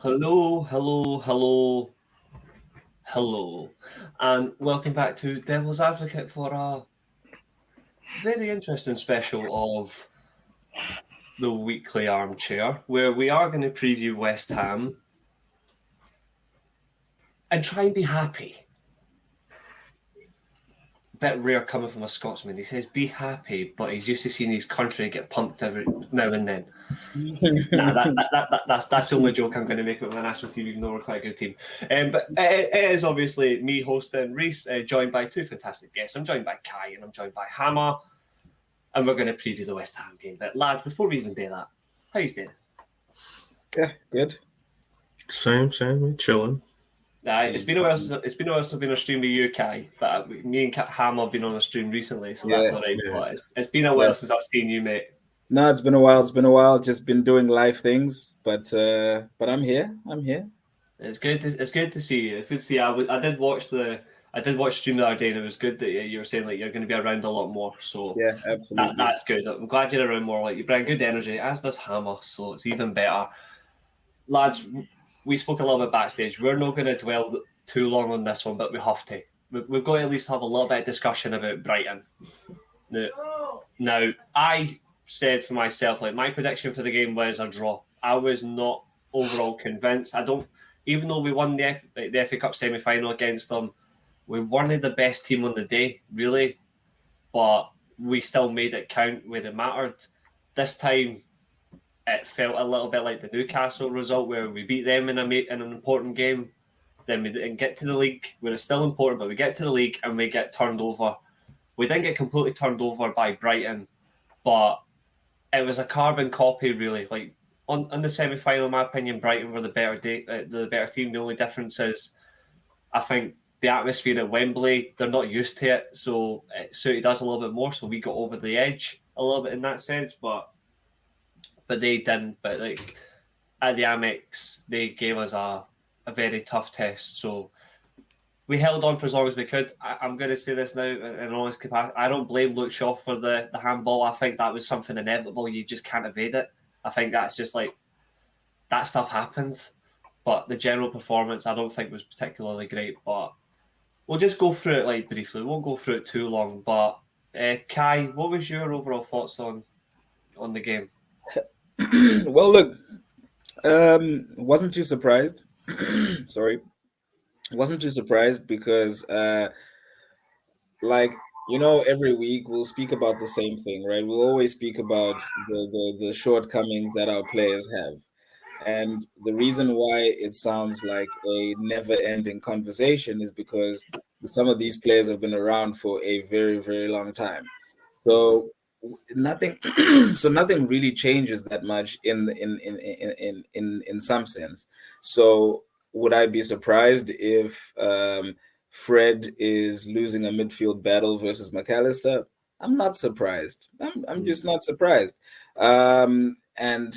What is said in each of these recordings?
Hello, hello, hello, hello, and welcome back to Devil's Advocate for a very interesting special of the Weekly Armchair, where we are going to preview West Ham and try and be happy. Bit rare coming from a Scotsman. He says be happy, but he's used to seeing his country get pumped every now and then. That's the only joke I'm going to make about the national team, even though we're quite a good team. But it is obviously me hosting Reece, joined by two fantastic guests. I'm joined by Kai and I'm joined by Hamma, and we're going to preview the West Ham game. But lads, before we even do that, how you doing? Yeah, good. Same, chilling. It's been a while since I've been on a stream with you, Kai. But me and Hamma have been on a stream recently, so that's all right. Yeah. But it's been a while since I've seen you, mate. No, it's been a while. Just been doing live things, but I'm here. It's good to see you. It's good to see you. I did watch stream the other day, and it was good that you were saying like you're going to be around a lot more. So Yeah, absolutely. That's good. I'm glad you're around more. Like you bring good energy, as does Hammer. So it's even better, lads. We spoke a little bit backstage. We're not going to dwell too long on this one, but we have to. We've got to at least have a little bit of discussion about Brighton. Now, I said for myself, like my prediction for the game was a draw. I was not overall convinced. Even though we won the FA Cup semi-final against them, we weren't the best team on the day, really, but we still made it count where it mattered. This time, it felt a little bit like the Newcastle result where we beat them in an important game. Then we didn't get to the league, where it's still important, but we get to the league and we get turned over. We didn't get completely turned over by Brighton, but it was a carbon copy, really. Like on the semi-final, in my opinion, Brighton were the better team. The only difference is, I think the atmosphere at Wembley, they're not used to it, so it suited us a little bit more. So we got over the edge a little bit in that sense, but they didn't. But like at the Amex, they gave us a very tough test. So we held on for as long as we could. I'm going to say this now in honest capacity. I don't blame Luke Shaw for the handball. I think that was something inevitable. You just can't evade it. I think that's just like that stuff happens. But the general performance, I don't think was particularly great. But we'll just go through it like briefly. We won't go through it too long. But Kai, what was your overall thoughts on the game? Well, look, wasn't too surprised. Sorry, wasn't too surprised because, every week we'll speak about the same thing, right? We'll always speak about the shortcomings that our players have. And the reason why it sounds like a never-ending conversation is because some of these players have been around for a very, very long time. So nothing nothing really changes that much in some sense. So would I be surprised if Fred is losing a midfield battle versus McAllister? I'm not surprised. I'm just not surprised. And am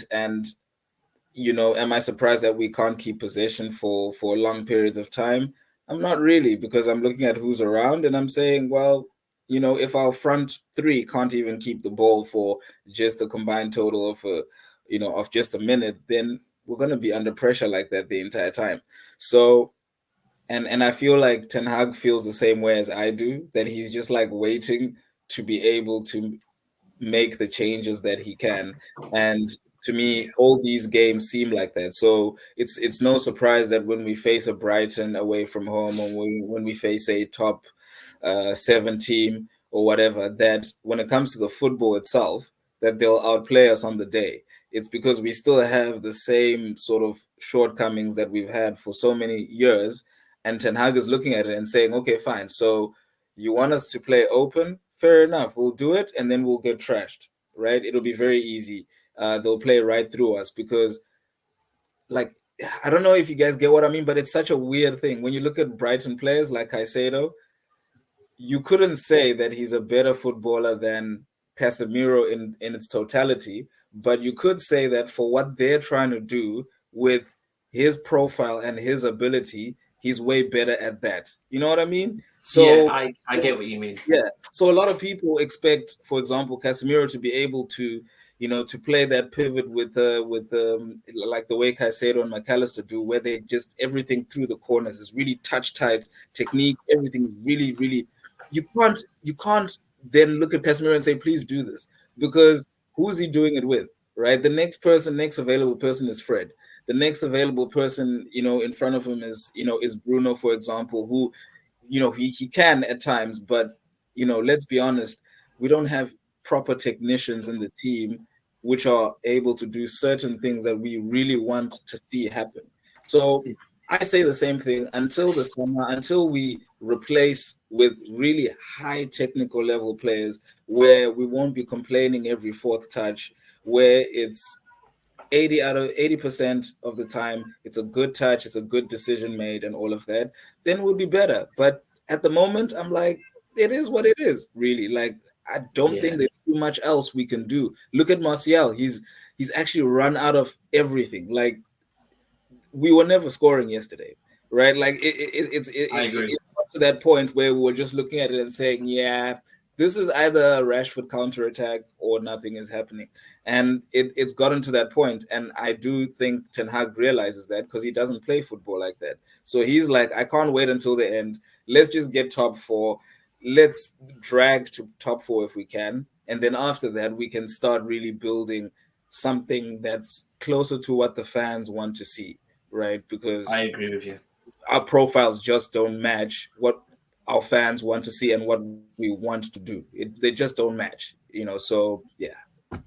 I surprised that we can't keep possession for long periods of time? I'm not really, because I'm looking at who's around and I'm saying, well, if our front three can't even keep the ball for just a combined total of just a minute, then we're going to be under pressure like that the entire time. So, and I feel like Ten Hag feels the same way as I do, that he's just like waiting to be able to make the changes that he can. And to me, all these games seem like that. So it's no surprise that when we face a Brighton away from home, or when we face a top 7 team or whatever, that when it comes to the football itself, that they'll outplay us on the day. It's because we still have the same sort of shortcomings that we've had for so many years. And Ten Hag is looking at it and saying, okay, fine. So you want us to play open? Fair enough. We'll do it, and then we'll get trashed, right? It'll be very easy. They'll play right through us because, like, I don't know if you guys get what I mean, but it's such a weird thing. When you look at Brighton players like Caicedo, you couldn't say that he's a better footballer than Casemiro in its totality, but you could say that for what they're trying to do with his profile and his ability, he's way better at that. You know what I mean? So yeah, I get what you mean. Yeah. So a lot of people expect, for example, Casemiro to be able to, to play that pivot with like the way Caicedo and McAllister do, where they just everything through the corners is really touch tight technique. Everything is really, really. You can't then look at Casemiro and say, please do this, because who's he doing it with, right? The next available person is Fred. The next available person, in front of him is Bruno, for example, who, he can at times, but let's be honest, we don't have proper technicians in the team which are able to do certain things that we really want to see happen. So I say the same thing until the summer, until we replace with really high technical level players where we won't be complaining every fourth touch, where it's 80% of the time it's a good touch, it's a good decision made and all of that, then we'll be better. But at the moment, I'm like, it is what it is, really. Like, I don't think there's too much else we can do. Look at Martial. He's actually run out of everything. Like, we were never scoring yesterday, right? Like, it's to that point where we were just looking at it and saying, yeah, this is either a Rashford counterattack or nothing is happening. And it's gotten to that point. And I do think Ten Hag realizes that, because he doesn't play football like that. So he's like, I can't wait until the end. Let's just get top four. Let's drag to top four if we can. And then after that, we can start really building something that's closer to what the fans want to see, right? Because I agree with you. Our profiles just don't match what our fans want to see and what we want to do. They just don't match, So yeah,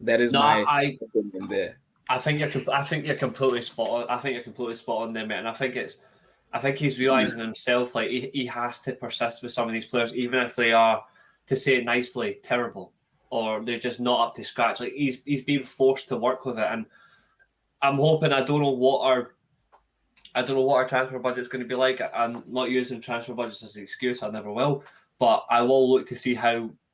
that is my opinion there. I think you're completely spot on. I think you're completely spot on there, mate. And I think he's realizing himself, like he has to persist with some of these players, even if they are, to say it nicely, terrible, or they're just not up to scratch. Like he's being forced to work with it, and I'm hoping. I don't know what our transfer budget's going to be like. I'm not using transfer budgets as an excuse. I never will. But I will look to see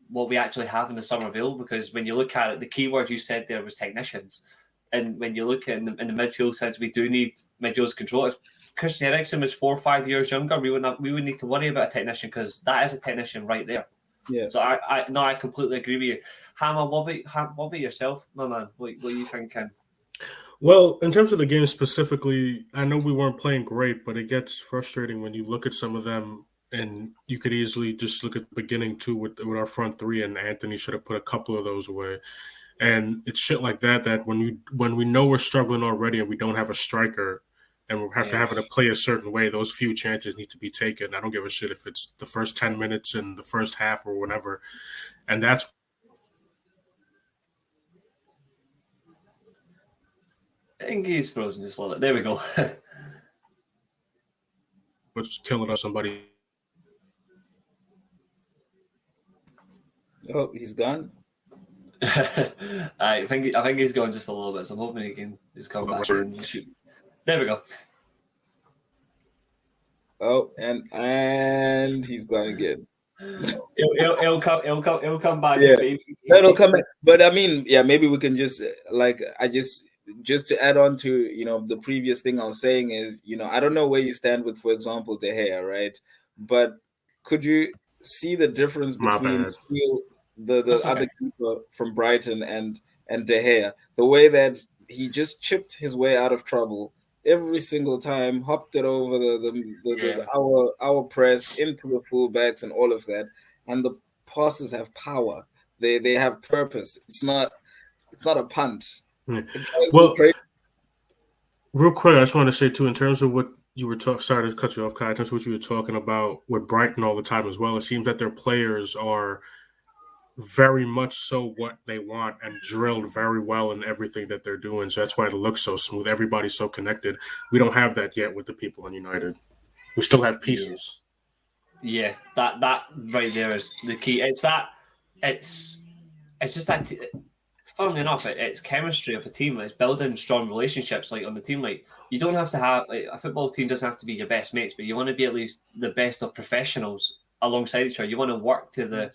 what we actually have in the summer available, because when you look at it, the key word you said there was technicians. And when you look at in the midfield sense, we do need midfield control. If Christian Eriksen was 4 or 5 years younger, we would need to worry about a technician, because that is a technician right there. Yeah. So I completely agree with you. Hammer, what about yourself? No, man, what are you thinking? Well, in terms of the game specifically, I know we weren't playing great, but it gets frustrating when you look at some of them, and you could easily just look at the beginning too with our front three, and Anthony should have put a couple of those away. And it's shit like that when we know we're struggling already and we don't have a striker and we have to have it to play a certain way, those few chances need to be taken. I don't give a shit if it's the first 10 minutes in the first half or whatever. And that's I think he's frozen just a little bit. There we go. what's killing us. Somebody. Oh, he's gone. I think he's gone just a little bit, so I'm hoping he can just come back and shoot. There we go. Oh, and he's gone again. He'll come back. Yeah, it'll come back. But I mean, yeah, maybe we can just just to add on to the previous thing I was saying is I don't know where you stand with, for example, De Gea, right? But could you see the difference between still the other keeper from Brighton and De Gea? The way that he just chipped his way out of trouble every single time, hopped it over our press into the fullbacks and all of that, and the passes have power. They have purpose. It's not a punt. Yeah. Well, real quick, I just want to say too, in terms of what you were talking. Sorry to cut you off, Kai. In terms of what you were talking about with Brighton all the time as well, it seems that their players are very much so what they want and drilled very well in everything that they're doing. So that's why it looks so smooth. Everybody's so connected. We don't have that yet with the people in United. We still have pieces. Yeah, that right there is the key. It's just that. Funnily enough, it's chemistry of a team. It's building strong relationships, like on the team. Like you don't have to have a football team doesn't have to be your best mates, but you want to be at least the best of professionals alongside each other. You want to work to the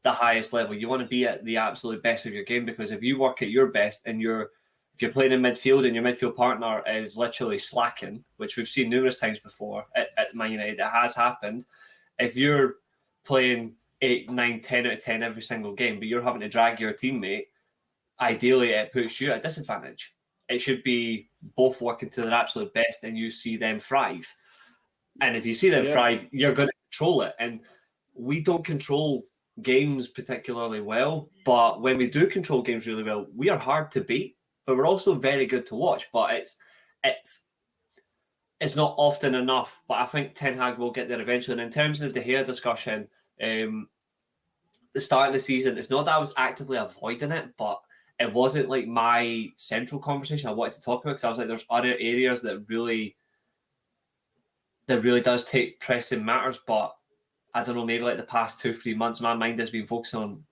highest level. You want to be at the absolute best of your game, because if you work at your best and if you're playing in midfield and your midfield partner is literally slacking, which we've seen numerous times before at Man United, it has happened. If you're playing 8, 9, 10 out of 10 every single game, but you're having to drag your teammate, ideally it puts you at a disadvantage. It should be both working to their absolute best and you see them thrive. And if you see them thrive, you're going to control it. And we don't control games particularly well, but when we do control games really well, we are hard to beat, but we're also very good to watch. But it's not often enough. But I think Ten Hag will get there eventually. And in terms of the De Gea discussion, the start of the season, it's not that I was actively avoiding it, but it wasn't like my central conversation I wanted to talk about, because I was like, there's other areas that really does take pressing matters. But I don't know, maybe like the past 2-3 months, my mind has been focusing on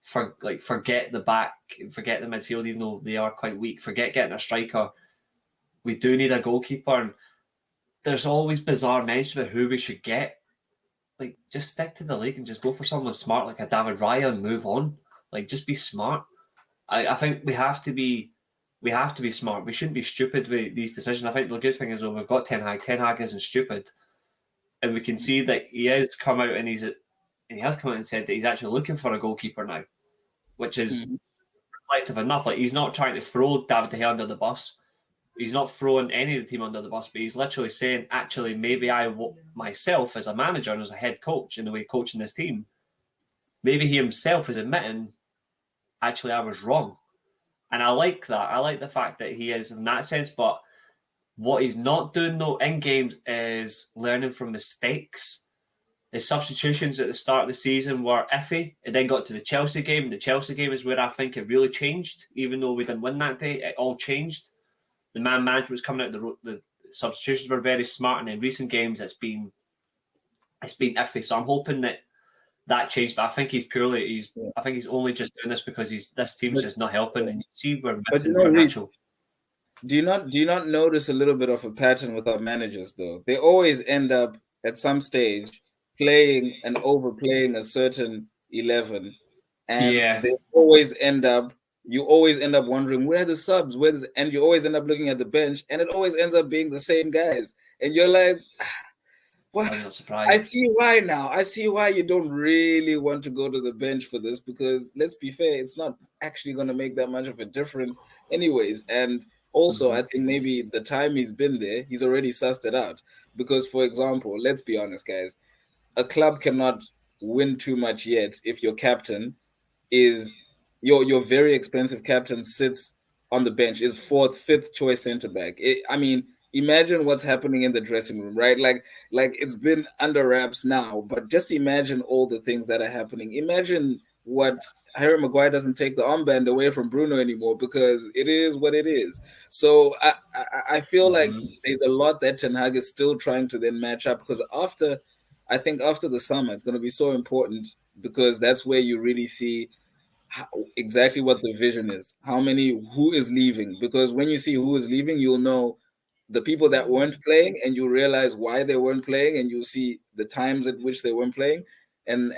forget the back, forget the midfield, even though they are quite weak, forget getting a striker. We do need a goalkeeper, and there's always bizarre mention about who we should get. Like, just stick to the league and just go for someone smart like a David Raya and move on. Like, just be smart. I think we have to be smart. We shouldn't be stupid with these decisions. I think the good thing is, well, we've got Ten Hag. Ten Hag isn't stupid, and we can see that he has come out and said that he's actually looking for a goalkeeper now, which is reflective enough. Like, he's not trying to throw David De Gea under the bus. He's not throwing any of the team under the bus, but he's literally saying, actually, maybe myself as a manager and as a head coach in the way coaching this team, maybe he himself is admitting, actually, I was wrong. And I like that. I like the fact that he is in that sense. But what he's not doing, though, in games is learning from mistakes. His substitutions at the start of the season were iffy. It then got to the Chelsea game. The Chelsea game is where I think it really changed. Even though we didn't win that day, it all changed. The man management was coming out. The substitutions were very smart. And in recent games, it's been iffy. So I'm hoping that changed, but I think I think he's only just doing this because this team's just not helping, and you see we're missing Reece, do you not notice a little bit of a pattern with our managers though? They always end up at some stage playing and overplaying a certain 11, and you always end up wondering where are the subs, and you always end up looking at the bench, and it always ends up being the same guys, and you're like, well, I'm not surprised. I see why now. I see why you don't really want to go to the bench for this, because let's be fair, it's not actually going to make that much of a difference anyways. And also, I think maybe the time he's been there, he's already sussed it out. Because, for example, let's be honest, guys, a club cannot win too much yet if your captain is your very expensive captain sits on the bench, is fourth, fifth choice center back. Imagine what's happening in the dressing room, right? Like it's been under wraps now, but just imagine all the things that are happening. Imagine what Harry Maguire doesn't take the armband away from Bruno anymore, because it is what it is. So I feel like there's a lot that Ten Hag is still trying to then match up, because after the summer, it's going to be so important, because that's where you really see exactly what the vision is. Who is leaving? Because when you see who is leaving, you'll know the people that weren't playing, and you realize why they weren't playing, and you see the times at which they weren't playing, and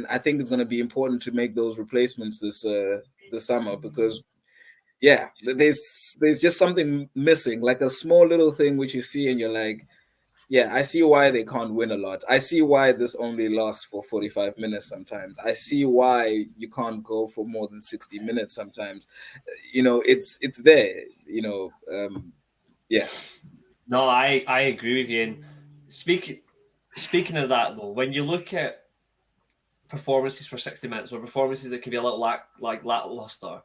I think it's going to be important to make those replacements this summer, because there's just something missing, like a small little thing which you see and you're like, yeah, I see why they can't win a lot. I see why this only lasts for 45 minutes sometimes. I see why you can't go for more than 60 minutes sometimes. It's there. Yeah. No, I agree with you. And speaking of that, though, when you look at performances for 60 minutes, or performances that can be a little lackluster,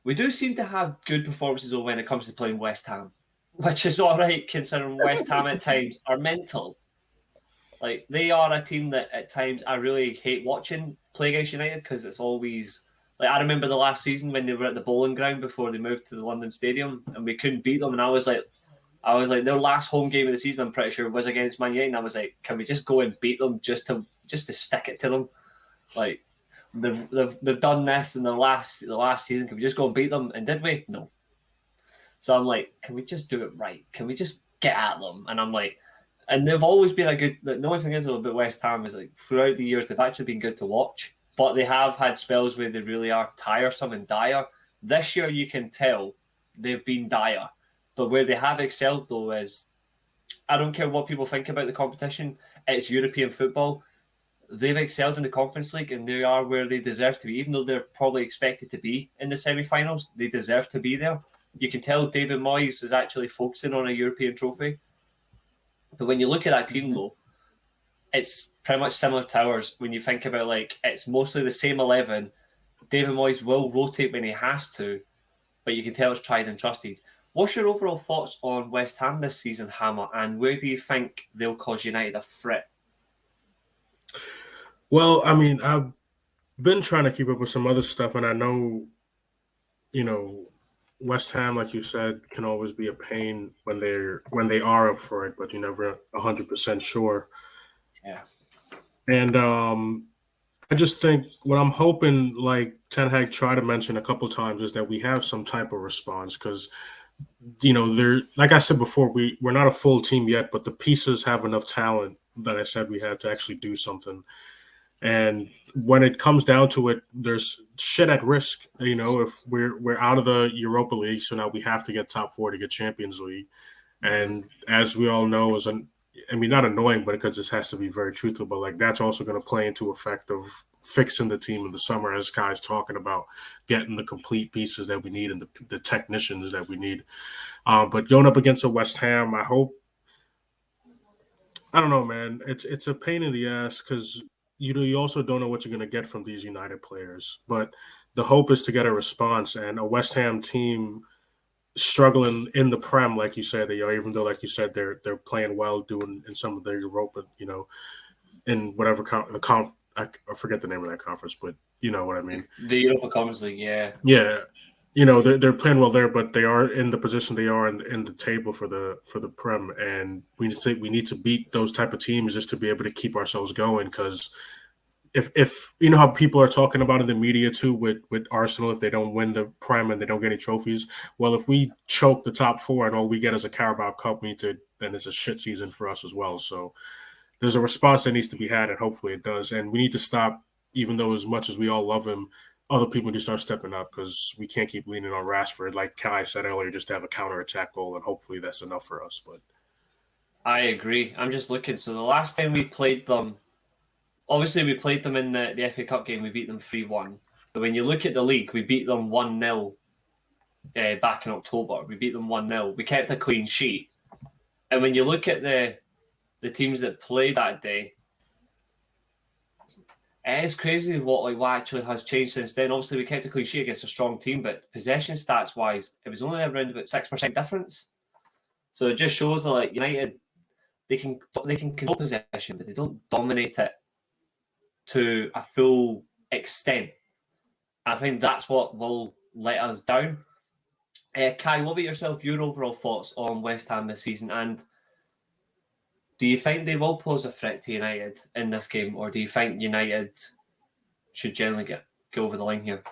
we do seem to have good performances when it comes to playing West Ham, which is all right, considering West Ham at times are mental. Like, they are a team that at times I really hate watching play against United, because it's always like, I remember the last season when they were at the Bowling Ground before they moved to the London Stadium, and we couldn't beat them, and I was like, their last home game of the season, I'm pretty sure, was against Man United, and I was like, can we just go and beat them just to stick it to them? Like, they've done this in the last season. Can we just go and beat them? And did we? No. So I'm like, can we just do it right? Can we just get at them? And I'm like, and they've always been a good. The only thing is about West Ham is, like, throughout the years they've actually been good to watch, but they have had spells where they really are tiresome and dire. This year you can tell they've been dire. But where they have excelled, though, is, I don't care what people think about the competition, it's European football. they've excelled in the Conference League and they are where they deserve to be. Even though they're probably expected to be in the semi-finals, they deserve to be there. You can tell David Moyes is actually focusing on a European trophy. But when you look at that team, though, it's pretty much similar to ours. When you think about, like, it's mostly the same 11. David Moyes will rotate when he has to, but you can tell it's tried and trusted. What's your overall thoughts on West Ham this season, Hammer, and where do you think they'll cause United a threat? Well, I mean, I've been trying to keep up with some other stuff, and I know, West Ham, like you said, can always be a pain when they are up for it, but you're never 100% sure. Yeah. And I just think what I'm hoping, like Ten Hag tried to mention a couple times, is that we have some type of response because, they're, like I said before, we're not a full team yet, but the pieces have enough talent that I said we have to actually do something. And when it comes down to it, there's shit at risk. If we're out of the Europa League, so now we have to get top 4 to get Champions League. And as we all know, not annoying, but because this has to be very truthful, but like that's also going to play into effect of fixing the team in the summer, as Kai's talking about getting the complete pieces that we need and the technicians that we need. But going up against a West Ham, I don't know, man. It's a pain in the ass because you also don't know what you're going to get from these United players. But the hope is to get a response, and a West Ham team struggling in the Prem, like you said they are, even though, like you said, they're playing well, doing in some of their Europa, in whatever I forget the name of that conference, but you know what I mean. The Europa Conference League, yeah. Yeah. They're playing well there, but they are in the position they are in the table for the Prem, and we need to beat those type of teams just to be able to keep ourselves going. Because if you know how people are talking about in the media too with Arsenal, if they don't win the Prem and they don't get any trophies, well, if we choke the top 4 and all we get is a Carabao Cup, then it's a shit season for us as well. So there's a response that needs to be had, and hopefully it does. And we need to stop, even though as much as we all love him, other people need to start stepping up because we can't keep leaning on Rashford, like Kai said earlier, just to have a counter-attack goal, and hopefully that's enough for us. But I agree. I'm just looking. So the last time we played them, obviously we played them in the FA Cup game, we beat them 3-1. But when you look at the league, we beat them 1-0 back in October. We beat them 1-0. We kept a clean sheet. And when you look at the teams that played that day, it is crazy what actually has changed since then. Obviously, we kept a clean sheet against a strong team, but possession stats wise, it was only around about 6% difference. So it just shows that, like, United, they can control possession, but they don't dominate it to a full extent. I think that's what will let us down. Kai, what about yourself? Your overall thoughts on West Ham this season, and do you think they will pose a threat to United in this game, or do you think United should generally go over the line here?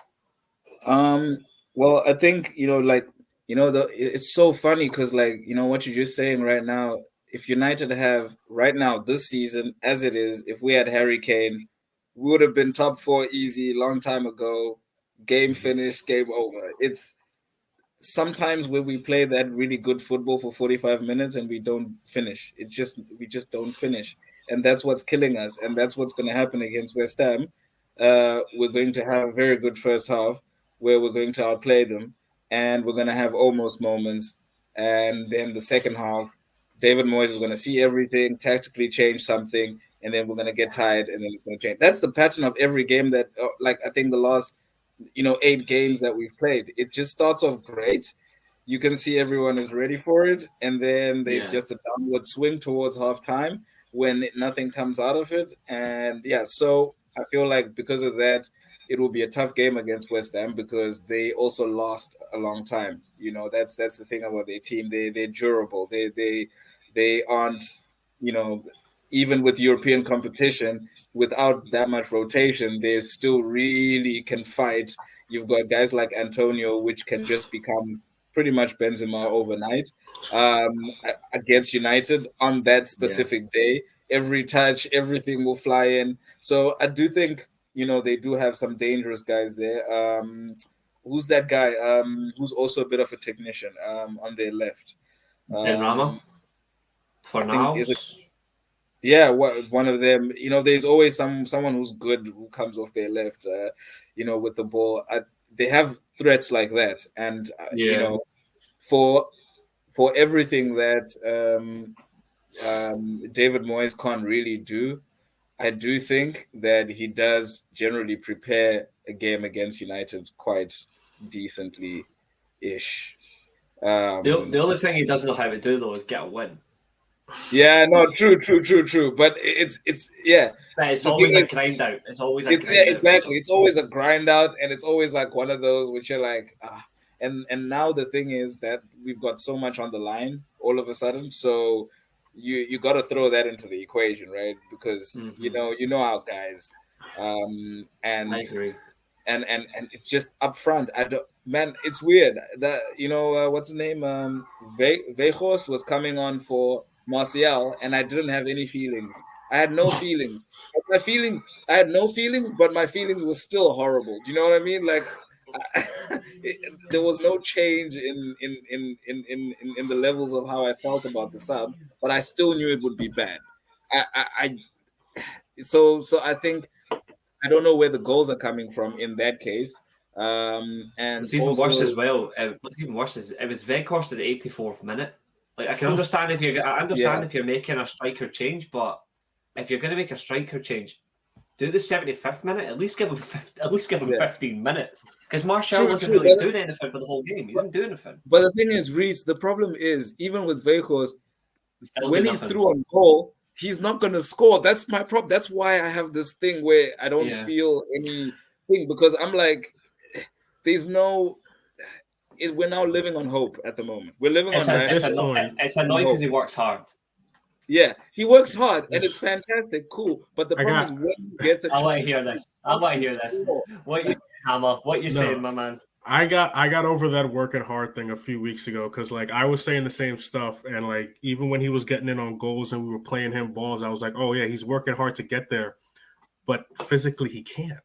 Well, I think it's so funny because what you're just saying right now. If United have right now this season as it is, if we had Harry Kane, we would have been top 4 easy long time ago. Game finished, game over. It's sometimes where we play that really good football for 45 minutes and we don't finish. We just don't finish. And that's what's killing us. And that's what's going to happen against West Ham. We're going to have a very good first half where we're going to outplay them. And we're going to have almost moments. And then the second half, David Moyes is going to see everything, tactically change something, and then we're going to get tired and then it's going to change. That's the pattern of every game that, I think the last 8 games that we've played. It just starts off great. You can see everyone is ready for it, and then there's just a downward swing towards halftime when nothing comes out of it. And so I feel like because of that, it will be a tough game against West Ham because they also lost a long time. That's the thing about their team. They're durable. They aren't, even with European competition, without that much rotation, they still really can fight. You've got guys like Antonio, which can just become pretty much Benzema overnight against United on that specific day. Every touch, everything will fly in. So I do think, they do have some dangerous guys there. Who's that guy? Who's also a bit of a technician on their left? Ben Rama? For now? Yeah, one of them. There's always someone who's good who comes off their left. With the ball. They have threats like that, and Yeah. for everything that David Moyes can't really do, I do think that he does generally prepare a game against United quite decently ish. The only thing he doesn't know how to do though is get a win. Yeah, no, true. But it's yeah. But it's The always thing a is, grind out. It's always a it's grind out. exactly. It's always a grind out, and it's always like one of those which you're like, ah. And now the thing is that we've got so much on the line all of a sudden, so you got to throw that into the equation, right? Because our guys, I and agree. and it's just upfront. I don't, man. It's weird that what's his name? Vehorst was coming on for Martial, and I didn't have any feelings. I had no feelings. My feelings, I had no feelings, but my feelings were still horrible. Do you know what I mean? Like, there was no change in the levels of how I felt about the sub, but I still knew it would be bad. I so I think I don't know where the goals are coming from in that case. And It's even worse also, as well. What's even worse is it was Veghorst at the 84th minute. Like I can understand I understand yeah, if you're making a striker change, but if you're going to make a striker change, do the 75th minute. At least give him at least give him yeah, 15 minutes because Martial wasn't true. really doing anything for the whole game. He didn't do anything. But the thing is, Reece, the problem is even with Vegas, He still when did he's nothing. through on goal, he's not going to score. That's my problem. That's why I have this thing where I don't Yeah. feel anything because I'm like, there's no. We're now living on hope at the moment. We're living It's on a, it's, rationale anno- it's and annoying because hope. he works hard. Yeah, he works hard and it's fantastic, cool. But the I problem got- is when he gets a I want to chance, hear this. I want to hear this. score. What you Hammer? What you No. saying, my man? I got over that working hard thing a few weeks ago because like I was saying the same stuff and like even when he was getting in on goals and we were playing him balls, I was like, oh yeah, he's working hard to get there, but physically he can't.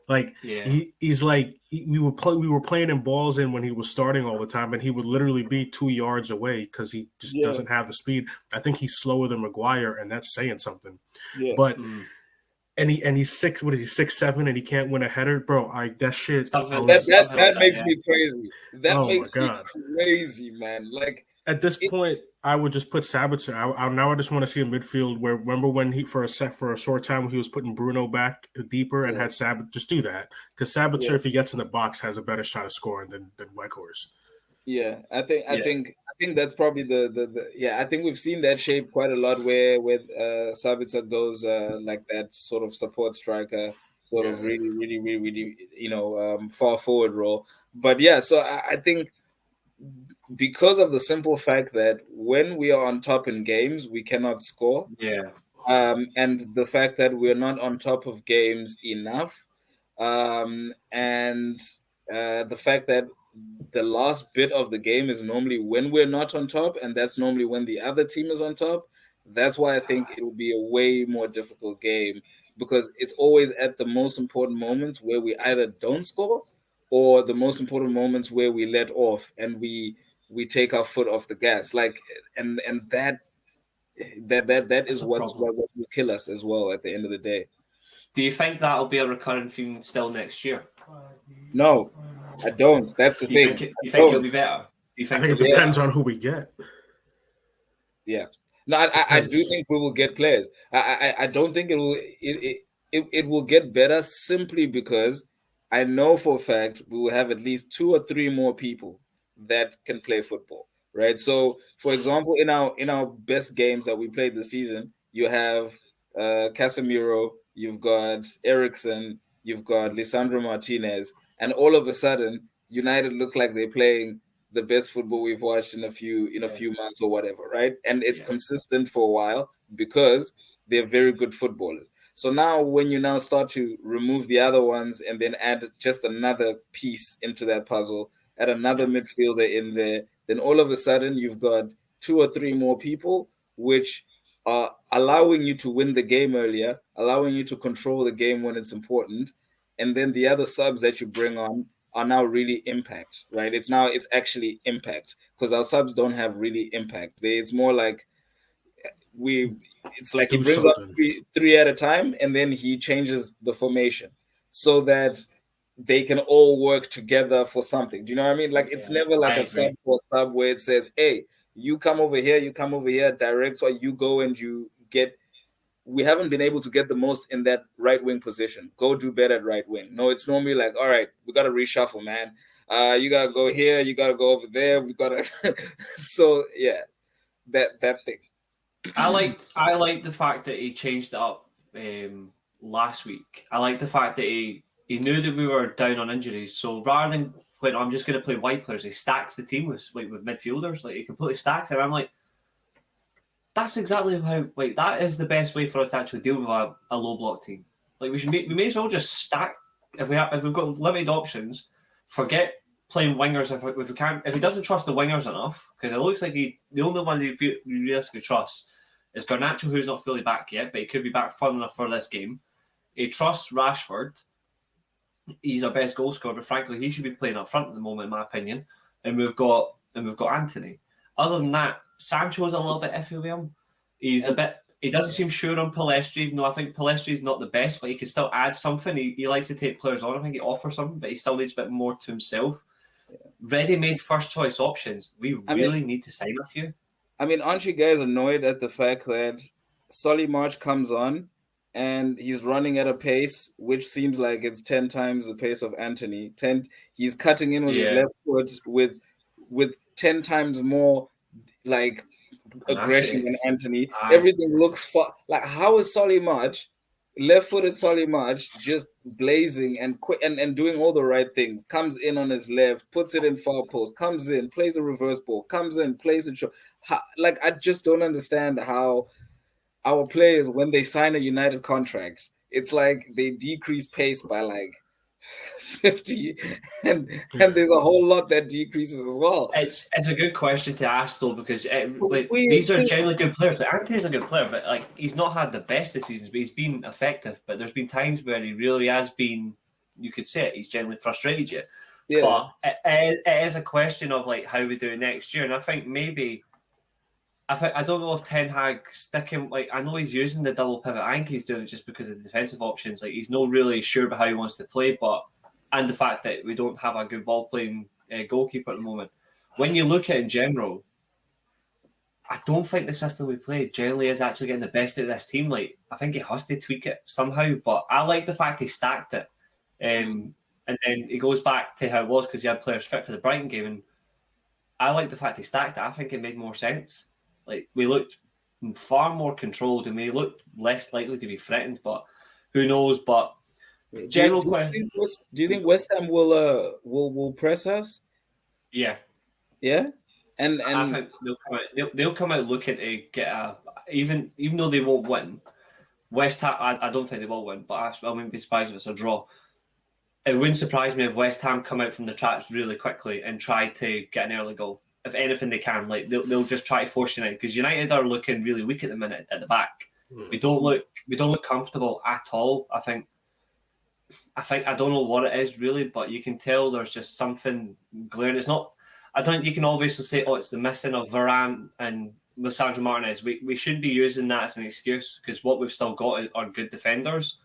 Like Yeah. he's like we were playing him balls in when he was starting all the time, and he would literally be 2 yards away because he just doesn't have the speed. I think he's slower than Maguire, and that's saying something. Yeah. But and he's six. What is he 6'7", and he can't win a header, bro? That shit. That makes me crazy. That Oh makes my me God. crazy, man. Like At this point, I would just put Sabitzer. Now I just want to see a midfield where remember when he for a short time he was putting Bruno back deeper and had Sabitzer just do that because Sabitzer if he gets in the box has a better shot of scoring than Weghorst. Yeah, I think that's probably the yeah. I think we've seen that shape quite a lot where Sabitzer goes like that sort of support striker, sort of really far forward role. But yeah, so I think because of the simple fact that when we are on top in games, we cannot score. Yeah. And the fact that we're not on top of games enough, and the fact that the last bit of the game is normally when we're not on top, and that's normally when the other team is on top. That's why I think it will be a way more difficult game because it's always at the most important moments where we either don't score or the most important moments where we let off and we take our foot off the gas. Like and that That's is a what problem. will kill us as well at the end of the day. Do you think that'll be a recurring theme still next year? No, I don't. That's the thing. You think it'll be better? Do you I think think it depends on who we get. Yeah. No, I do think we will get players. I don't think it will get better simply because I know for a fact we will have at least 2 or 3 more people that can play football, right? So, for example, in our best games that we played this season, you have Casemiro, you've got Ericsson, you've got Lisandro Martinez, and all of a sudden, United look like they're playing the best football we've watched in a few months or whatever, right? And it's consistent for a while because they're very good footballers. So now when you now start to remove the other ones and then add just another piece into that puzzle, add another midfielder in there, then all of a sudden you've got 2 or 3 more people which are allowing you to win the game earlier, allowing you to control the game when it's important. And then the other subs that you bring on are now really impact, right? It's actually impact because our subs don't have really impact. It's more like it's like he Do brings up something. three at a time, and then he changes the formation so that they can all work together for something. Do you know what I mean? Like it's never like I a sub agree. for sub where it says, "Hey, you come over here, you come over here." Direct, so you go and you get. We haven't been able to get the most in that right wing position. Go do better at right wing. No, it's normally like, all right, we got to reshuffle, man. You gotta go here, you gotta go over there. We gotta. So yeah, that thing. I liked the fact that he changed it up last week. I liked the fact that he knew that we were down on injuries, so rather than playing, I'm just going to play wide players, he stacks the team with midfielders. Like he completely stacks it. I'm like, that's exactly how that is the best way for us to actually deal with a low block team. Like we may as well just stack if we've got limited options. Forget playing wingers if we can't, if he doesn't trust the wingers enough, because it looks like the only one he realistically trusts is Garnacho, who's not fully back yet, but he could be back fun enough for this game. He trusts Rashford. He's our best goal scorer, but frankly, he should be playing up front at the moment, in my opinion. And we've got Anthony. Other than that, Sancho's a little bit iffy with him. He doesn't seem sure on Palestri, even though I think Palestri's not the best, but he can still add something. He likes to take players on. I think he offers something, but he still needs a bit more to himself. Ready-made first choice options. We really need to sign a few. I mean, aren't you guys annoyed at the fact that Solly March comes on and he's running at a pace which seems like it's 10 times the pace of Anthony? He's cutting in with his left foot with 10 times more like aggression than Anthony. Everything looks like, how is Solly March, left-footed Solly March, just blazing and quick and doing all the right things? Comes in on his left, puts it in far post, comes in, plays a reverse ball, comes in, plays it short. Like I just don't understand how our players, when they sign a United contract, it's like they decrease pace by like 50, and there's a whole lot that decreases as well. It's a good question to ask though, because these are generally good players. Like, Anthony's a good player, but like he's not had the best of seasons, but he's been effective. But there's been times where he really has been, you could say it, he's generally frustrated you. Yeah. But it is a question of like how we do it next year, and I think maybe. I don't know if Ten Hag sticking, like, I know he's using the double pivot. I think he's doing it just because of the defensive options. Like, he's not really sure about how he wants to play, and the fact that we don't have a good ball playing goalkeeper at the moment. When you look at it in general, I don't think the system we play generally is actually getting the best out of this team. Like, I think he has to tweak it somehow, but I like the fact he stacked it. And then he goes back to how it was because he had players fit for the Brighton game. And I like the fact he stacked it. I think it made more sense. Like, we looked far more controlled and we looked less likely to be threatened, but who knows? But general question: do you think West Ham will press us? Yeah, yeah, and I think they'll come out looking to get even though they won't win. West Ham, I don't think they will win, but I wouldn't be surprised if it's a draw. It wouldn't surprise me if West Ham come out from the traps really quickly and try to get an early goal. If anything they can, like they'll just try to force United, because United are looking really weak at the minute at the back. We don't look comfortable at all. I think I don't know what it is really, but you can tell there's just something glaring. It's not. You can obviously say, oh, it's the missing of Varane and Lisandro Martinez. We should be using that as an excuse, because what we've still got are good defenders,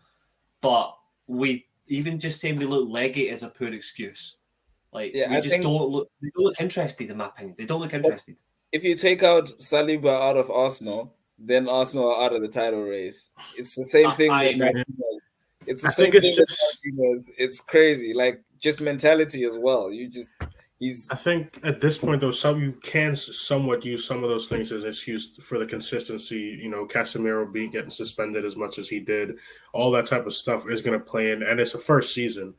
but we even just saying we look leggy is a poor excuse. Like, they don't look interested, in my opinion. They don't look interested. If you take out Saliba out of Arsenal, then Arsenal are out of the title race. It's the same thing with Martinez. It's the same thing with Martinez. It's crazy. Like, just mentality as well. I think at this point, though, you can somewhat use some of those things as an excuse for the consistency. You know, Casemiro getting suspended as much as he did. All that type of stuff is going to play in, and it's a first season.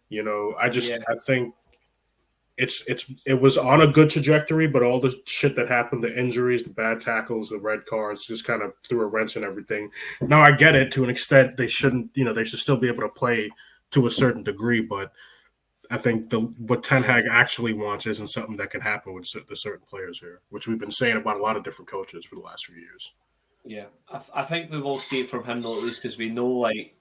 You know, I think it was on a good trajectory, but all the shit that happened, the injuries, the bad tackles, the red cards, just kind of threw a wrench in everything. Now I get it to an extent. They shouldn't, they should still be able to play to a certain degree, but I think what Ten Hag actually wants isn't something that can happen with the certain players here, which we've been saying about a lot of different coaches for the last few years. Yeah, I think we will see it from him though, at least, because we know, like,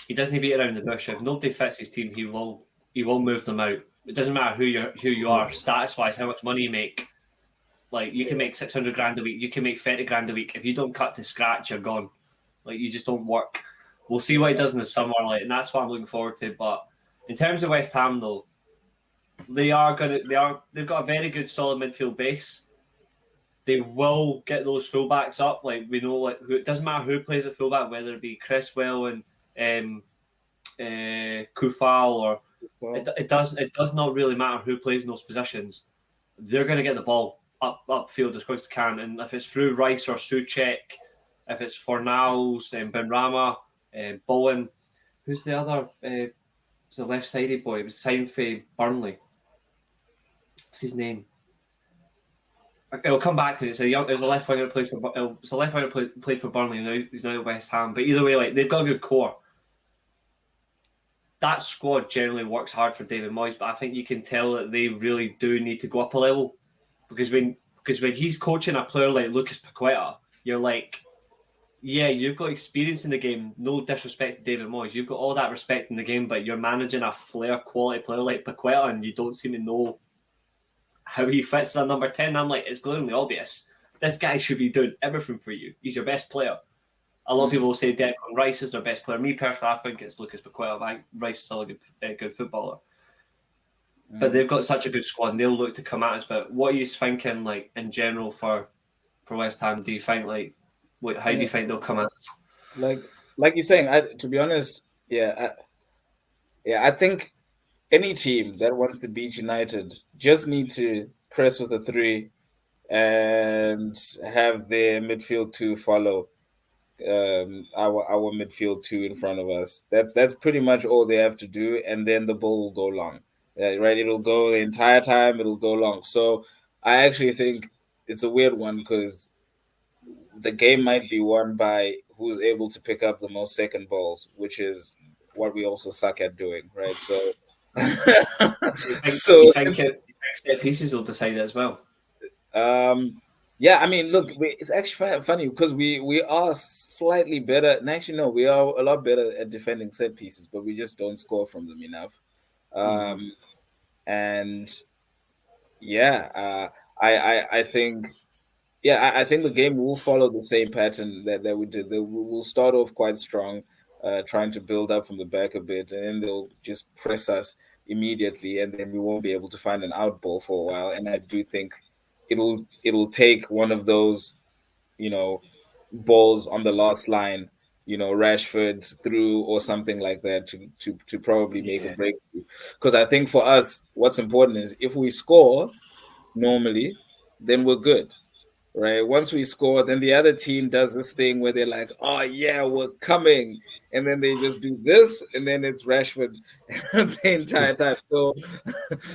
he doesn't beat around the bush. If nobody fits his team, he will move them out. It doesn't matter who you are, status wise, how much money you make. Like you can make 600 grand a week, you can make 30 grand a week. If you don't cut to scratch, you're gone. Like you just don't work. We'll see what he does in the summer, and that's what I'm looking forward to. But in terms of West Ham, though, they've got a very good solid midfield base. They will get those fullbacks up. Like we know, it doesn't matter who plays at fullback, whether it be Cresswell and Kufal or it does not really matter who plays in those positions. They're going to get the ball upfield as quick as they can, and if it's through Rice or Souček, if it's Fornals and Benrahma, Bowen, who's the other? Was the left-sided boy? It was signed for Burnley. What's his name? It'll come back to it. It was a left winger that plays for. It was a left winger played for Burnley. Now he's now at West Ham. But either way, like they've got a good core. That squad generally works hard for David Moyes, but I think you can tell that they really do need to go up a level because when he's coaching a player like Lucas Paqueta, you're like, yeah, you've got experience in the game. No disrespect to David Moyes, you've got all that respect in the game, but you're managing a flair quality player like Paqueta, and you don't seem to know how he fits as a number 10. I'm like, it's glaringly obvious. This guy should be doing everything for you. He's your best player. A lot of people will say Declan Rice is their best player. Me personally, I think it's Lucas Paqueta. I think Rice is still a good footballer. But they've got such a good squad, and they'll look to come at us. But what are you thinking, like in general, for West Ham? Do you think how do you think they'll come at us? Like you're saying, to be honest, I think any team that wants to beat United just need to press with a 3 and have their midfield 2 follow our midfield 2 in front of us. That's pretty much all they have to do, and then the ball will go long. Right? It'll go the entire time. It'll go long. So I actually think it's a weird one because the game might be won by who's able to pick up the most second balls, which is what we also suck at doing, right? So, you think set pieces will decide it as well? Yeah, I mean, look, it's actually funny because we are slightly better. And actually, no, we are a lot better at defending set pieces, but we just don't score from them enough. And yeah, I think. Yeah, I think the game will follow the same pattern that we did. We'll start off quite strong, trying to build up from the back a bit, and then they'll just press us immediately, and then we won't be able to find an out ball for a while. And I do think it'll take one of those, balls on the last line, Rashford through or something like that to probably make a breakthrough. Because I think for us, what's important is if we score normally, then we're good. Right. Once we score, then the other team does this thing where they're like, "Oh yeah, we're coming," and then they just do this, and then it's Rashford the entire time.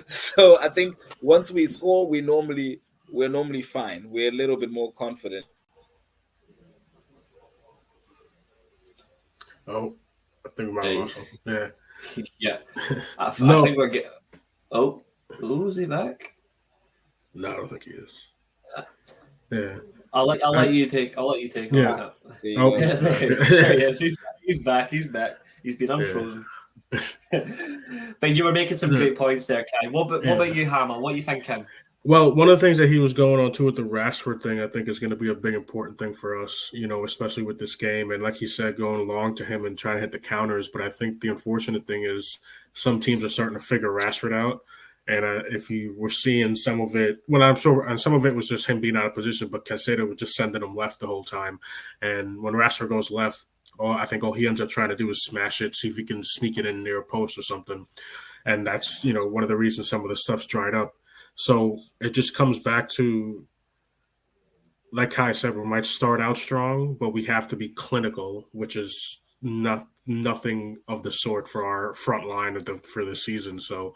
So I think once we score, we're normally fine. We're a little bit more confident. Oh, I think we might have lost him. Yeah. Yeah. I think we're getting. Oh, is he back? No, I don't think he is. Yeah, I'll let you take. Yeah. Yes, he's back. He's been unfrozen. But you were making some great points there, Kai. What about you, Hammer? What are you thinking? Well, one of the things that he was going on to with the Rashford thing, I think is going to be a big important thing for us, especially with this game. And like he said, going along to him and trying to hit the counters. But I think the unfortunate thing is some teams are starting to figure Rashford out. And if you were seeing some of it, I'm sure, and some of it was just him being out of position, but Caicedo was just sending him left the whole time. And when Rashford goes left, I think all he ends up trying to do is smash it, see if he can sneak it in near a post or something. And that's, one of the reasons some of the stuff's dried up. So it just comes back to, like Kai said, we might start out strong, but we have to be clinical, which is nothing of the sort for our front line for the season. So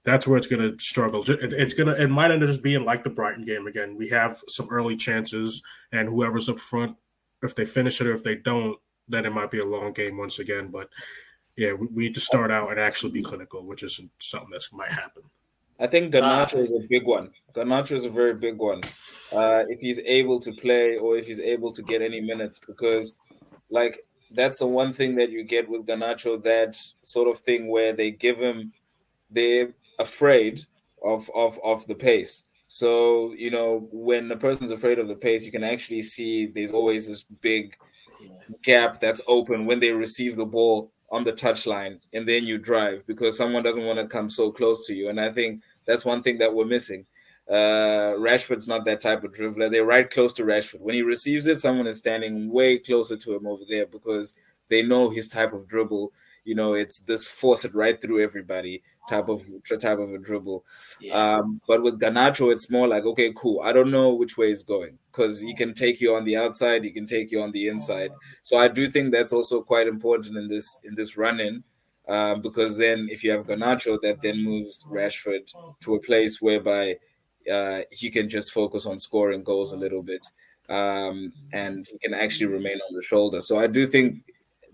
that's where it's going to struggle. It might end up just being like the Brighton game again. We have some early chances, and whoever's up front, if they finish it or if they don't, then it might be a long game once again. But yeah, we need to start out and actually be clinical, which is something that might happen. I think Garnacho is a big one. Garnacho is a very big one. If he's able to play or if he's able to get any minutes, because that's the one thing that you get with Garnacho, that sort of thing where they're afraid of the pace. So, when a person's afraid of the pace, you can actually see there's always this big gap that's open when they receive the ball on the touchline and then you drive because someone doesn't want to come so close to you. And I think that's one thing that we're missing. Rashford's not that type of dribbler. They're right close to Rashford. When he receives it, someone is standing way closer to him over there because they know his type of dribble. It's this force it right through everybody type of a dribble. But with Garnacho, it's more like, okay, cool. I don't know which way he's going because he can take you on the outside, he can take you on the inside. So I do think that's also quite important in this run-in, because then if you have Garnacho, that then moves Rashford to a place whereby he can just focus on scoring goals a little bit, and he can actually remain on the shoulder. So I do think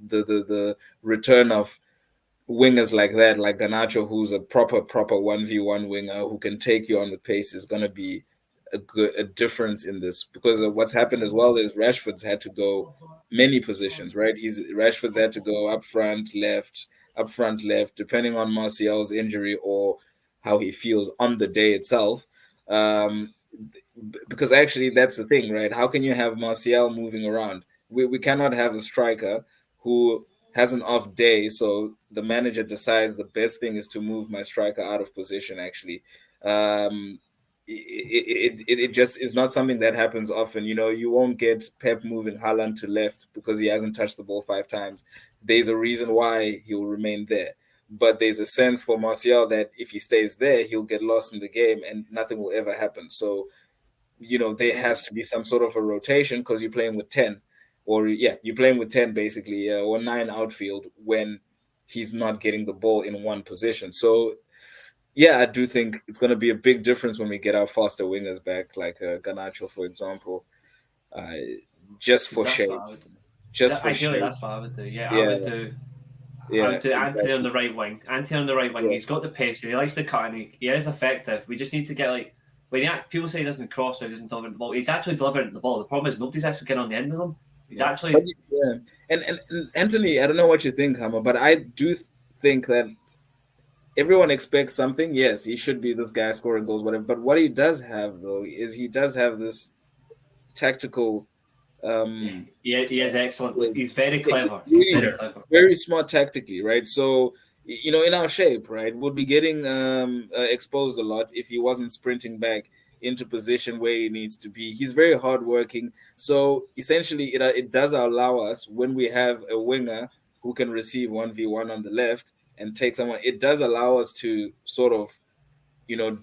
the return of wingers like that, like Garnacho, who's a proper 1v1 winger who can take you on the pace, is going to be a difference in this, because what's happened as well is Rashford's had to go many positions, right? Rashford's had to go up front left, depending on Martial's injury or how he feels on the day itself. Because actually that's the thing, right? How can you have Martial moving around? We cannot have a striker who has an off day, so the manager decides the best thing is to move my striker out of position. Actually, it just is not something that happens often. You won't get Pep moving Haaland to left because he hasn't touched the ball 5 times. There's a reason why he'll remain there. But there's a sense for Martial that if he stays there, he'll get lost in the game and nothing will ever happen. So, there has to be some sort of a rotation because you're playing with 10. You're playing with 10 basically, or 9 outfield when he's not getting the ball in one position. So, yeah, I do think it's going to be a big difference when we get our faster wingers back, like Garnacho, for example, just for shape. Ideally, that's what I would do. Yeah, I would do. Yeah, I would do exactly. Antony on the right wing. He's got the pace. He likes the cut, and he is effective. We just need to get when people say he doesn't cross or he doesn't deliver the ball. He's actually delivering the ball. The problem is nobody's actually getting on the end of them. He's actually And Antony, I don't know what you think, Hammer, but I do think that everyone expects something. Yes, he should be this guy scoring goals, whatever. But what he does have, though, is he does have this tactical. He is excellent. He's very clever. He's very clever. Very smart tactically, right? So, in our shape, right, would be getting exposed a lot if he wasn't sprinting back into position where he needs to be. He's very hardworking. So, essentially, it does allow us, when we have a winger who can receive 1v1 on the left and take someone, it does allow us to sort of,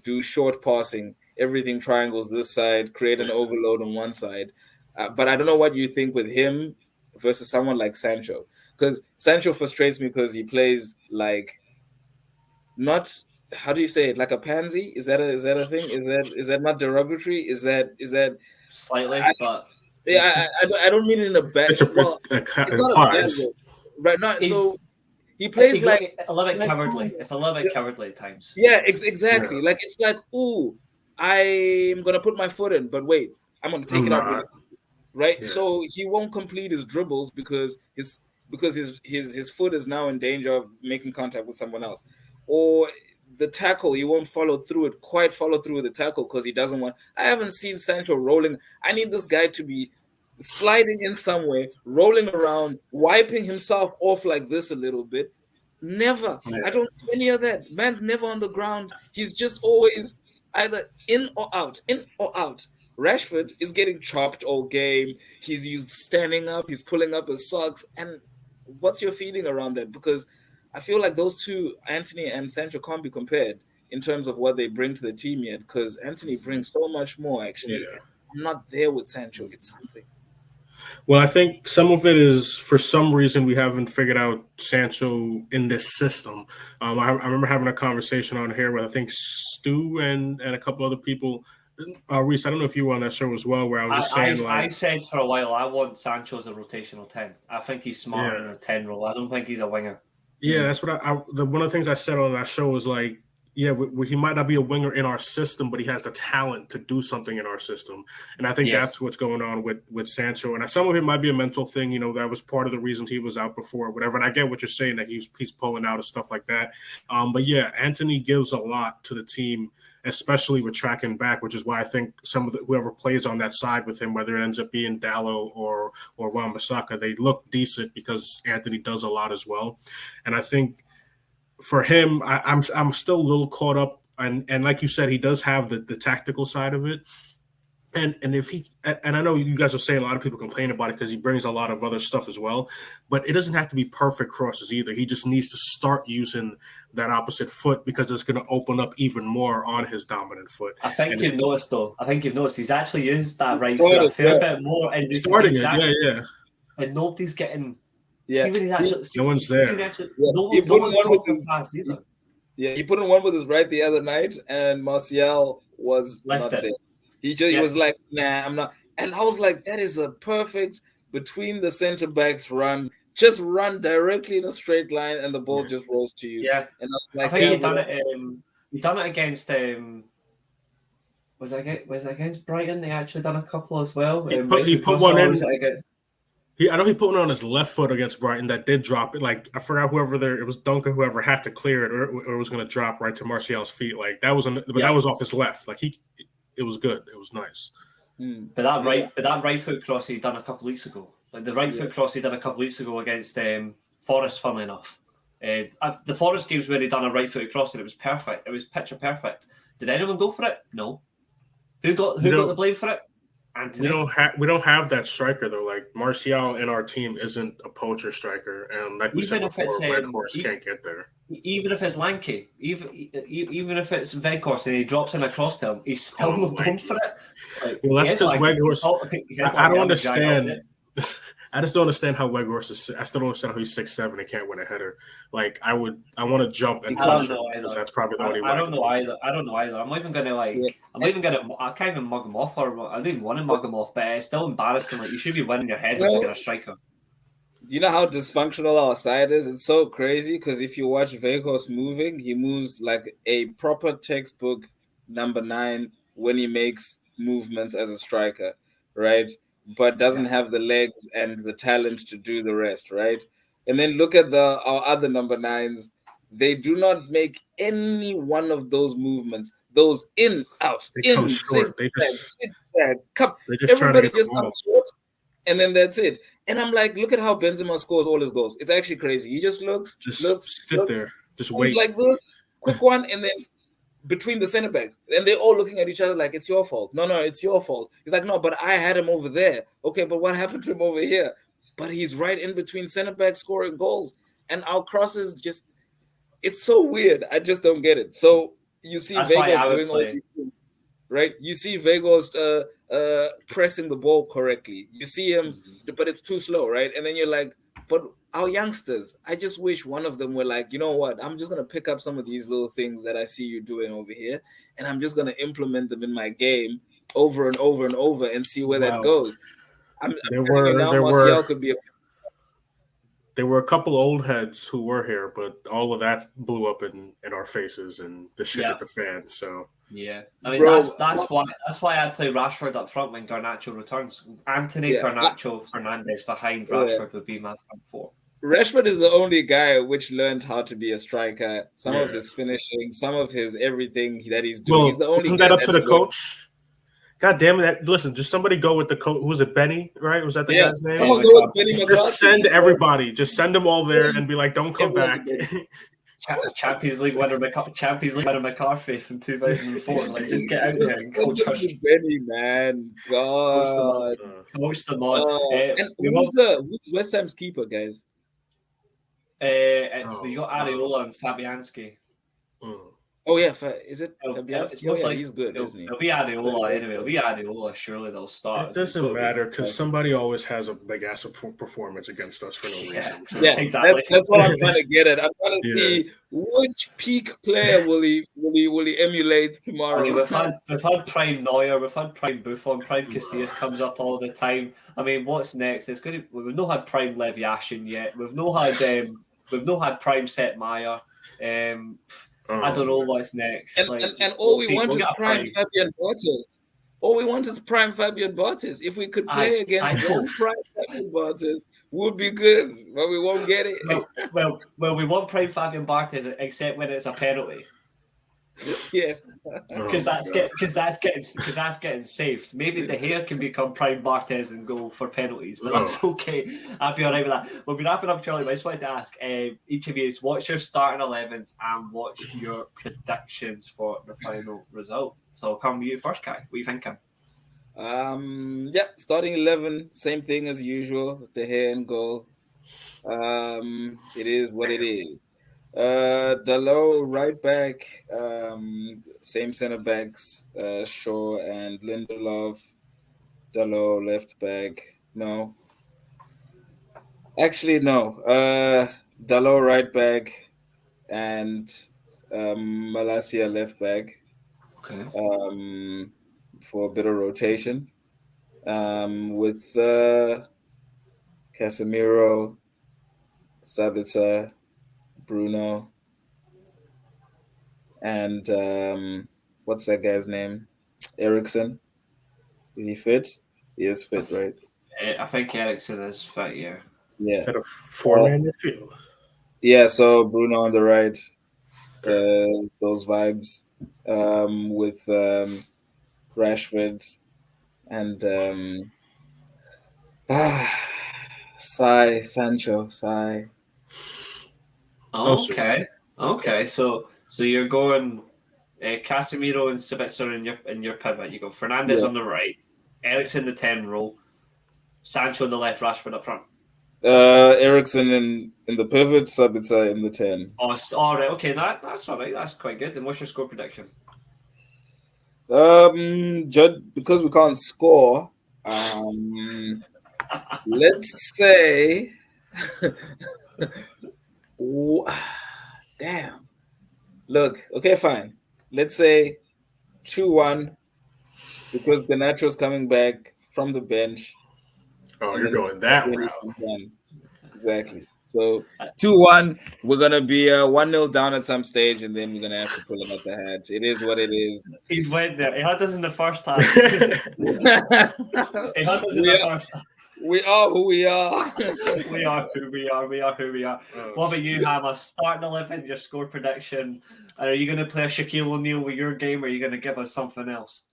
do short passing, everything triangles this side, create an overload on one side. But I don't know what you think with him versus someone like Sancho, because Sancho frustrates me because he plays like not, how do you say it, like a pansy? Is that a thing? Is that not derogatory? Is that slightly? But yeah, I don't mean it in a bad. It's not a bad word, right? Not so. He plays like a little bit cowardly. It's a little bit cowardly at times. Yeah, exactly. Yeah. Like it's like, ooh, I'm gonna put my foot in, but wait, I'm gonna take it out. Right, yeah. So he won't complete his dribbles because his foot is now in danger of making contact with someone else, or the tackle, he won't follow through with the tackle because he doesn't want. I haven't seen Sancho rolling. I need this guy to be sliding in somewhere, rolling around, wiping himself off like this a little bit. Never. Yeah. I don't see any of that. Man's never on the ground. He's just always either in or out. Rashford is getting chopped all game. He's used standing up. He's pulling up his socks. And what's your feeling around that? Because I feel like those two, Antony and Sancho, can't be compared in terms of what they bring to the team yet. Because Antony brings so much more, actually. Yeah. I'm not there with Sancho. It's something. Well, I think some of it is, for some reason, we haven't figured out Sancho in this system. I remember having a conversation on here with, I think, Stu and a couple other people. Reece, I don't know if you were on that show as well, where I was just saying, I said for a while, I want Sancho as a rotational 10. I think he's smarter in a 10 role. I don't think he's a winger. Yeah, that's what one of the things I said on that show was like, Yeah, he might not be a winger in our system, but he has the talent to do something in our system. And I think that's what's going on with Sancho. And some of it might be a mental thing. That was part of the reasons he was out before, whatever. And I get what you're saying, that he's pulling out and stuff like that. But yeah, Antony gives a lot to the team, especially with tracking back, which is why I think whoever plays on that side with him, whether it ends up being Dallo or Wan-Bissaka, they look decent because Antony does a lot as well. And I think for him, I'm still a little caught up, and like you said, he does have the tactical side of it. And if he, and I know you guys are saying a lot of people complain about it because he brings a lot of other stuff as well, but it doesn't have to be perfect crosses either. He just needs to start using that opposite foot because it's going to open up even more on his dominant foot. I think you've noticed he's actually used that right foot a fair bit more. And starting it, yeah. And nobody's getting. Yeah, see when he's actually, no one's there. He put in one with his right the other night, and Martial was not there. He was like, nah, I'm not. And I was like, that is a perfect between the center backs run. Just run directly in a straight line, and the ball just rolls to you. Yeah, and I think he done it. He done it against. Was it against Brighton? They actually done a couple as well. He put one in. I know he put one on his left foot against Brighton that did drop it. Like, I forgot it was Duncan, whoever had to clear it, or it was going to drop right to Martial's feet. Like that was, that was off his left. Like it was good. It was nice. But that right foot cross he done a couple of weeks ago. Like the right foot cross he done a couple of weeks ago against Forest. Funnily enough, the Forest games where they done a right foot cross and it was perfect. It was picture perfect. Did anyone go for it? No. Who got the blame for it? Antony. We don't have that striker though. Like Martial in our team isn't a poacher striker, and like we said before, Weghorst can't get there. Even if it's Lanky, even if it's Weghorst and he drops in across to him, he's still not going for it. Like, well, that's because Weghorst. I don't understand. I just don't understand how Weghorst is. I still don't understand how he's 6'7" and can't win a header. Like I want to jump and push him because that's probably the only way. I don't know either. I'm not even gonna I can't even mug him off, or I don't even want to mug him off. But it's still embarrassing. Like you should be winning your head against a striker. Do you know how dysfunctional our side is? It's so crazy because if you watch Weghorst moving, he moves like a proper textbook number 9 when he makes movements as a striker, right? But doesn't have the legs and the talent to do the rest, right? And then look at our other number 9s. They do not make any one of those movements. Those in, out, in, zigzag, cup. Everybody just comes short, and then that's it. And I'm like, look at how Benzema scores all his goals. It's actually crazy. He just looks, there, just wait. Like this, quick one, and then between the center backs, and they're all looking at each other like it's your fault. No, it's your fault. He's like, no, but I had him over there. Okay, but what happened to him over here? But he's right in between center backs scoring goals, and our crosses just—it's so weird. I just don't get it. So you see Weghorst doing all these things, right? You see Weghorst pressing the ball correctly. You see him, but it's too slow, right? And then you're like, but our youngsters, I just wish one of them were like, you know what? I'm just going to pick up some of these little things that I see you doing over here, and I'm just going to implement them in my game over and over and over and see where that goes. There were a couple old heads who were here, but all of that blew up in our faces, and the shit hit the fan. So yeah, I mean that's why I'd play Rashford up front when Garnacho returns. Antony, Garnacho, Fernandes behind Rashford would be my front four. Rashford is the only guy which learned how to be a striker. Some of his finishing, some of his everything that he's doing. He's the only. Isn't that up to the coach? God damn it! Listen, just somebody go with the coach. Who was it? Benny, right? Was that the guy's name? Just send everybody. Just send them all there and be like, "Don't come back." Champions League winner McCarthy from 2004. Like, just get out there and coach us. Benny, man, God, coach them on. And who's West Ham's keeper, guys? We got Areola and Fabianski. Oh yeah, is it Fabianski? He's good, isn't he? It'll be Areola anyway. It'll be Areola. Surely they'll start. It doesn't matter because somebody always has a big ass performance against us for no reason. So. Yeah, exactly. That's what I'm trying to get at. I'm trying to see which peak player will he emulate tomorrow. I mean, we've had prime Neuer, we've had prime Buffon, prime Casillas comes up all the time. I mean, what's next? We've not had prime Levi Ashen yet. We've not had prime Sepp Maier. I don't know what's next. And all we want we'll is get a prime fight. Fabian Barthez. All we want is prime Fabian Barthez. If we could play against one prime Fabian Barthez, would be good, but we won't get it. Well, we want prime Fabian Barthez, except when it's a penalty. Yes, because that's getting saved. Maybe De Gea can become prime Barthez and go for penalties, but that's okay. I'll be all right with that. We'll be wrapping up, Charlie. But I just wanted to ask each of you: what's your starting 11s and what's your predictions for the final result? So, I'll come with you first, Kai. What are you thinking? Starting 11, same thing as usual. De Gea in goal. It is what it is. Dalot right back, same center backs, Shaw and Lindelof. Dalot left back. No. Actually, no. Dalot right back and Malacia left back. Okay. For a bit of rotation. With Casemiro, Sabitzer, Bruno, and what's that guy's name? Ericsson. Is he fit? He is fit, right? I think Ericsson is fit, yeah. Yeah. Is that a 4-man midfield? Yeah, so Bruno on the right. Those vibes. With Rashford and Sancho. Okay. So you're going Casemiro and Sabitzer in your pivot. You go Fernandes on the right, Ericsson the 10 role, Sancho on the left, Rashford up front. Ericsson in the pivot, Sabitzer in the 10. Oh, all right. Okay, that's all right. That's quite good. And what's your score prediction? Because we can't score, let's say, damn. Look, okay, fine. Let's say 2-1 because Ganacho's coming back from the bench. Oh, you're going that route. Exactly. So 2-1, we're gonna be 1-0 down at some stage, and then we're gonna have to pull it out the hatch. It is what it is. He's went there. He had us in the first half. We are who we are. We are who we are. What about you, Hamma? Starting 11, your score prediction. Are you going to play a Shaquille O'Neal with your game, or are you going to give us something else?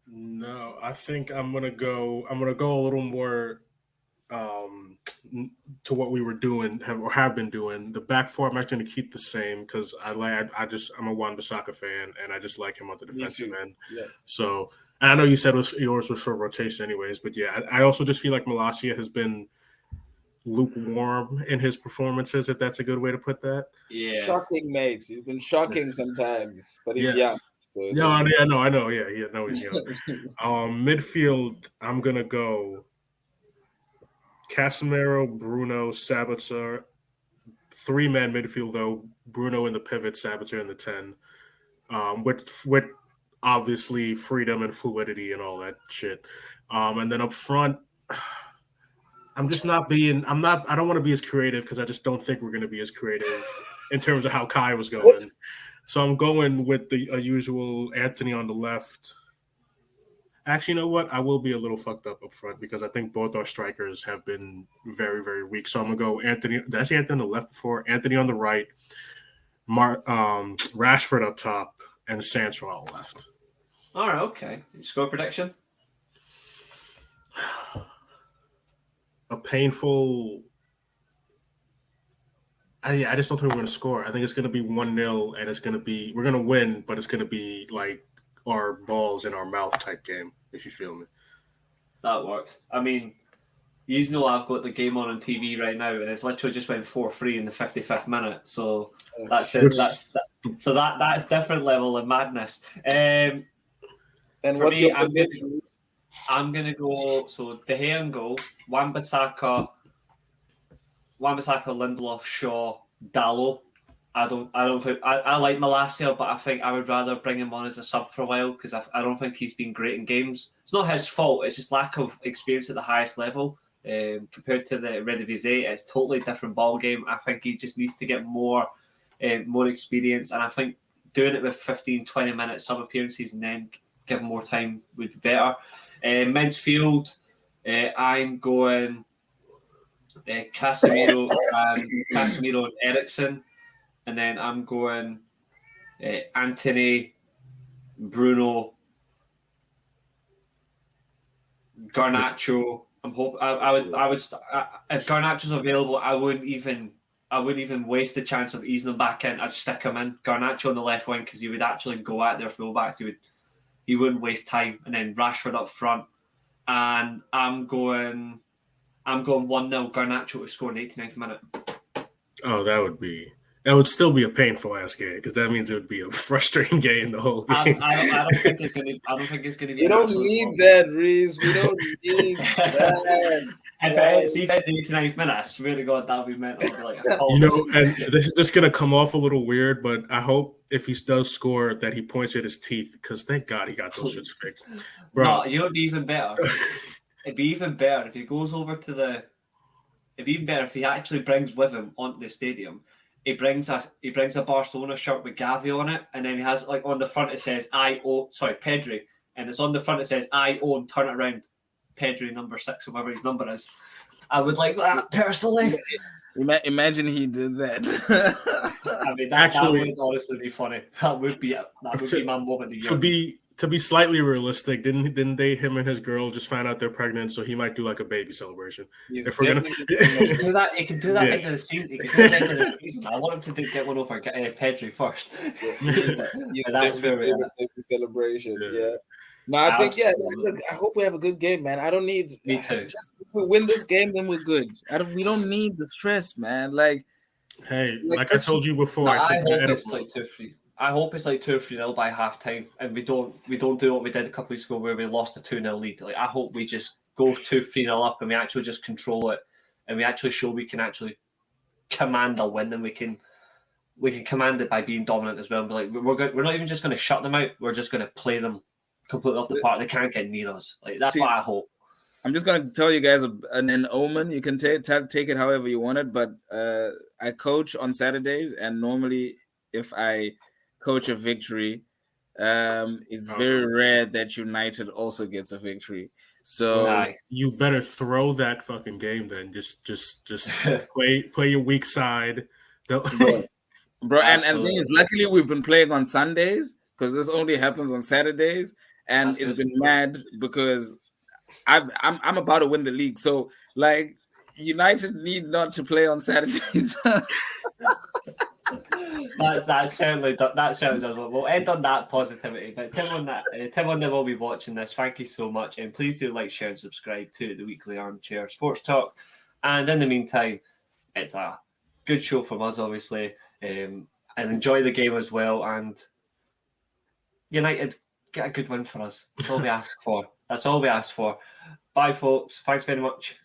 No, I think I'm gonna go a little more to what we were doing have been doing. The back four I'm actually gonna keep the same because I'm a Wan-Bissaka fan and I just like him on the defensive end. Yeah. So, and I know you said yours was for rotation anyways, but yeah, I also just feel like Malacia has been lukewarm in his performances, if that's a good way to put that. Yeah. Shocking, mate. He's been shocking sometimes, but he's young. So I know. Yeah, he's young. Midfield, I'm gonna go Casemiro, Bruno, Sabitzer. 3-man midfield though. Bruno in the pivot, Sabitzer in the 10. With obviously freedom and fluidity and all that shit. And then up front, I don't want to be as creative because I just don't think we're gonna be as creative in terms of how Kai was going. So I'm going with the usual Anthony on the left. Actually, you know what? I will be a little fucked up front because I think both our strikers have been very, very weak. So I'm going to go Anthony. Did I say Anthony on the left before? Anthony on the right. Rashford up top and Sancho on the left. All right, okay. Score prediction? A painful... I just don't think we're going to score. I think it's going to be 1-0, and it's going to be... We're going to win, but it's going to be like our balls in our mouth type game, if you feel me. That works. I mean, you know I've got the game on TV right now, and it's literally just went 4-3 in the 55th minute. So that's different level of madness. And what's me, your predictions? I'm going to go... So, De Gea and goal, Wan-Bissaka, Lindelof, Shaw, Dalot. I don't think I like Malacia, but I think I would rather bring him on as a sub for a while because I don't think he's been great in games. It's not his fault; it's just lack of experience at the highest level. Compared to the Eredivisie, it's totally different ball game. I think he just needs to get more experience, and I think doing it with 15, 20 minute sub appearances and then give more time would be better. Men's field, I'm going Casemiro and Eriksen, and then I'm going Anthony, Bruno, Garnacho. I'm hope I would if Garnacho's available, I wouldn't even waste the chance of easing him back in. I'd stick him in Garnacho on the left wing because he would actually go at their fullbacks. He wouldn't waste time, and then Rashford up front. And I'm going 1-0 Garnacho to score in the 89th minute. Oh, that would still be a painful ass game because that means it would be a frustrating game the whole game. I don't think it's going to be. We don't need that, Reece. We don't need that. If it's the 89th minute, I swear to God, that would be mental. Like, and this is going to come off a little weird, but I hope if he does score that he points at his teeth because thank God he got those shits fixed. Bro. No, you know it'd be even better. It'd be even better if he goes over to the. It'd be even better if he actually brings with him onto the stadium. He brings a Barcelona shirt with Gavi on it, and then he has like on the front it says Pedri, and it's on the front it says I own, turn it around, Pedri number 6, whatever his number is. I would like that personally. Imagine he did that. I mean, that would honestly be funny. That would be my moment of the year. To be slightly realistic, didn't they, him and his girl, just find out they're pregnant? So he might do like a baby celebration. He can do that. He can do that into the season. He can do that into the season. I want him to get one over Pedri first. That's where we're at. Baby celebration. Yeah. No, I think look, I hope we have a good game, man. I don't need. Me too. Just if we win this game, then we're good. We don't need the stress, man. Like I told you before, I hope it's like 2-3. I hope it's like 2-3-0 by half time, and we don't do what we did a couple weeks ago where we lost a 2-0 lead. Like I hope we just go 2-3-0 up and we actually just control it, and we actually show we can actually command a win, and we can command it by being dominant as well. And be like we're not even just going to shut them out. We're just going to play them completely off the park. They can't get near us. Like that's what I hope. I'm just going to tell you guys an omen. You can take it however you want it, but I coach on Saturdays, and normally if I coach a victory, it's very rare that United also gets a victory. So you better throw that fucking game then. Just play your weak side. Bro, and the thing is, luckily we've been playing on Sundays because this only happens on Saturdays, and it's been mad because I'm about to win the league. So like United need not to play on Saturdays. That certainly does. We'll end on that positivity. But Tim on there will be watching this. Thank you so much, and please do like, share, and subscribe to the Weekly Armchair Sports Talk. And in the meantime, it's a good show from us, obviously, and enjoy the game as well. And United get a good win for us. That's all we ask for. Bye, folks. Thanks very much.